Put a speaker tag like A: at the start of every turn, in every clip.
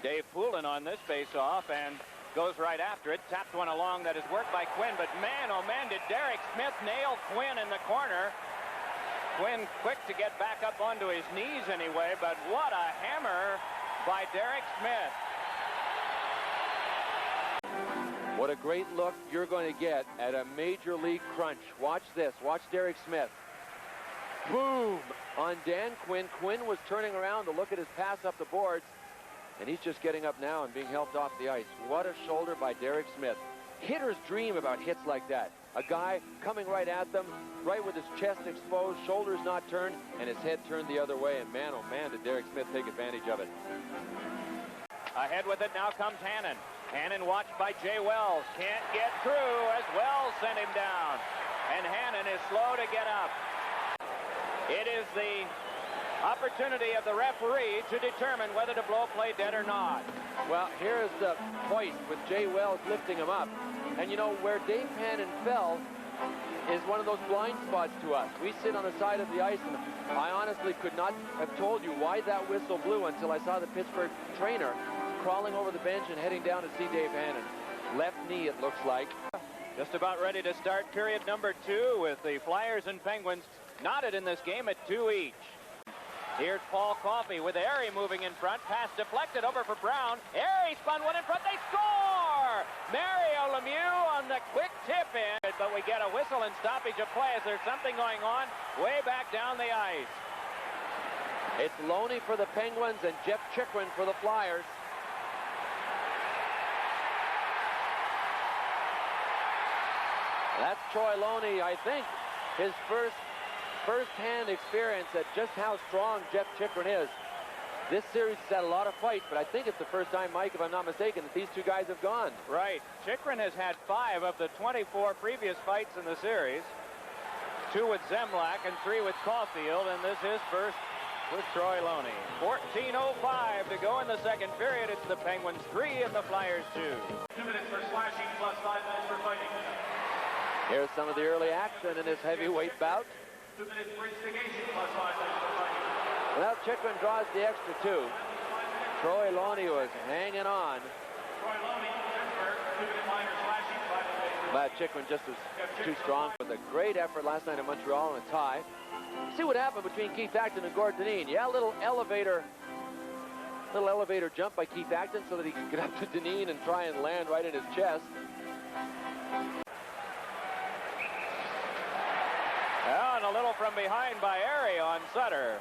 A: Dave Poulin on this face-off and goes right after it. Tapped one along that is worked by Quinn, but man, oh man, did Derek Smith nail Quinn in the corner. Quinn quick to get back up onto his knees anyway, but what a hammer by Derek Smith.
B: What a great look you're going to get at a major league crunch. Watch this. Watch Derek Smith. Boom! On Dan Quinn. Quinn was turning around to look at his pass up the boards, and he's just getting up now and being helped off the ice. What a shoulder by Derek Smith. Hitters dream about hits like that. A guy coming right at them, right with his chest exposed, shoulders not turned, and his head turned the other way. And man, oh man, did Derek Smith take advantage of it.
A: Ahead with it now comes Hannon. Hannon watched by Jay Wells. Can't get through as Wells sent him down. And Hannon is slow to get up. It is the opportunity of the referee to determine whether to blow play dead or not.
B: Well, here's the hoist with Jay Wells lifting him up. And you know, where Dave Hannon fell is one of those blind spots to us. We sit on the side of the ice, and I honestly could not have told you why that whistle blew until I saw the Pittsburgh trainer crawling over the bench and heading down to see Dave Hannon. Left knee, it looks like.
A: Just about ready to start period number 2 with the Flyers and Penguins knotted in this game at 2 each. Here's Paul Coffey with Airy moving in front. Pass deflected over for Brown. Airy spun one in front. They score! Mario Lemieux on the quick tip in. But we get a whistle and stoppage of play as there's something going on way back down the ice.
B: It's Loney for the Penguins and Jeff Chychrun for the Flyers. That's Troy Loney, I think, his first-hand experience at just how strong Jeff Chychrun is. This series has had a lot of fight, but I think it's the first time, Mike, if I'm not mistaken, that these two guys have gone.
A: Right. Chychrun has had 5 of the 24 previous fights in the series. 2 with Zemlak and 3 with Caulfield, and this is first with Troy Loney. 14:05 to go in the second period. It's the Penguins 3 and the Flyers 2.
C: 2 minutes for slashing plus 5 minutes for fighting.
B: Here's some of the early action in this heavyweight bout.
C: 2 minutes for instigation plus 5 minutes for fighting.
B: Well, Chychrun draws the extra 2. Troy Loney was hanging on.
C: Troy Loney, Pittsburgh, 2-minute minor slashing, 5 minutes.
B: But Chychrun just was too strong. With a great effort last night in Montreal in a tie. See what happened between Keith Acton and Gord Dineen. Yeah, a little elevator jump by Keith Acton so that he could get up to Dineen and try and land right in his chest.
A: And a little from behind by Airy on Sutter.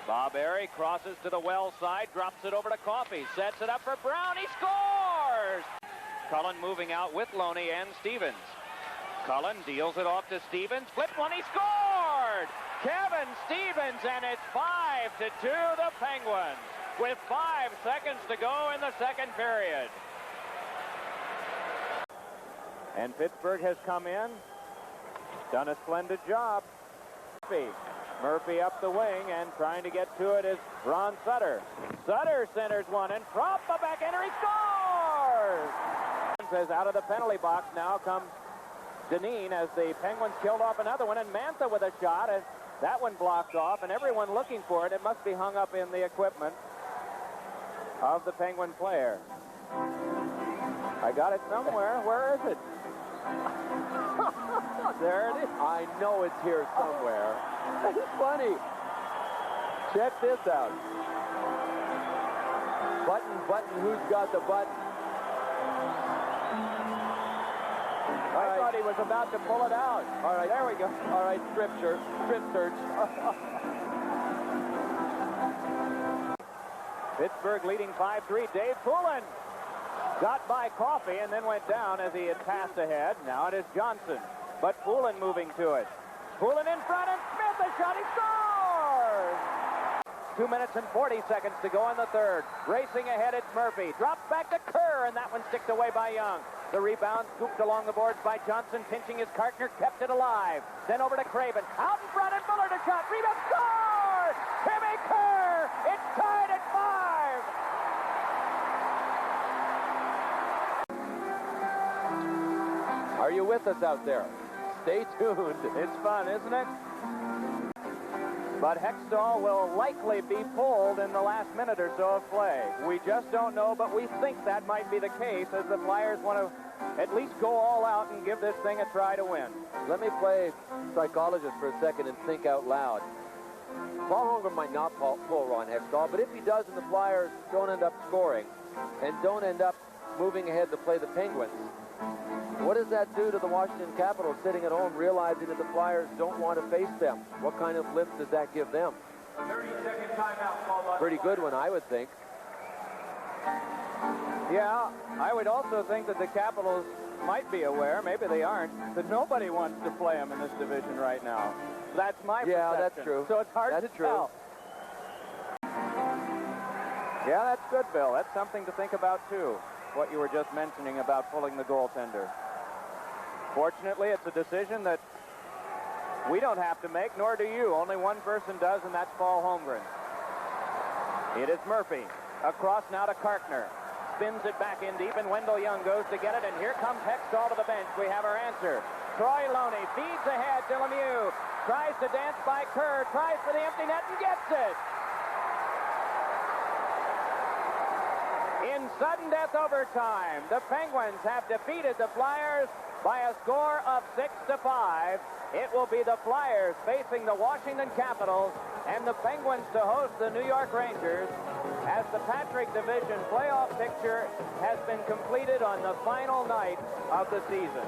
A: Bob Airy crosses to the Wells side, drops it over to Coffey, sets it up for Brown, he scores! Cullen moving out with Loney and Stevens. Cullen deals it off to Stevens, flipped one, he scored! Kevin Stevens, and it's 5-2 the Penguins, with 5 seconds to go in the second period. And Pittsburgh has come in. Done a splendid job. Murphy up the wing and trying to get to it is Ron Sutter. Sutter centers one and from the backhander he scores! Says out of the penalty box now comes Dineen as the Penguins killed off another one, and Mantha with a shot, and that one blocked off, and everyone looking for it. It must be hung up in the equipment of the Penguin player. I got it somewhere. Where is it? There it is.
B: I know it's here somewhere. It's funny. Check this out. Button, who's got the button?
A: I thought he was about to pull it out.
B: All right.
A: There we go.
B: All right, strip search.
A: Pittsburgh leading 5-3. Dave Poulin got by Coffey and then went down as he had passed ahead. Now it is Johnson. But Poulin moving to it. Poulin in front, and Smith a shot. He scores! 2 minutes and 40 seconds to go in the third. Racing ahead, it's Murphy. Drops back to Kerr, and that one sticked away by Young. The rebound scooped along the boards by Johnson, pinching his partner, kept it alive. Then over to Craven. Out in front, and Bullard a shot. Rebound, score! Timmy Kerr! It's tied at 5!
B: Are you with us out there? Stay tuned.
A: It's fun, isn't it? But Hextall will likely be pulled in the last minute or so of play. We just don't know, but we think that might be the case as the Flyers want to at least go all out and give this thing a try to win.
B: Let me play psychologist for a second and think out loud. Paul Holmgren might not pull Ron Hextall, but if he does and the Flyers don't end up scoring and don't end up moving ahead to play the Penguins, what does that do to the Washington Capitals sitting at home realizing that the Flyers don't want to face them? What kind of lift does that give them?
C: 30-second timeout called by
B: Pretty good one, I would think.
A: Yeah, I would also think that the Capitals might be aware, maybe they aren't, that nobody wants to play them in this division right now. That's my perception.
B: Yeah, that's true.
A: So it's hard to tell. Yeah, that's good, Bill. That's something to think about, too, what you were just mentioning about pulling the goaltender. Fortunately, it's a decision that we don't have to make, nor do you. Only one person does, and that's Paul Holmgren. It is Murphy. Across now to Karkner. Spins it back in deep, and Wendell Young goes to get it, and here comes Hextall to the bench. We have our answer. Troy Loney feeds ahead to Lemieux. Tries to dance by Kerr. Tries for the empty net and gets it. In sudden death overtime, the Penguins have defeated the Flyers by a score of 6-5. It will be the Flyers facing the Washington Capitals and the Penguins to host the New York Rangers as the Patrick Division playoff picture has been completed on the final night of the season.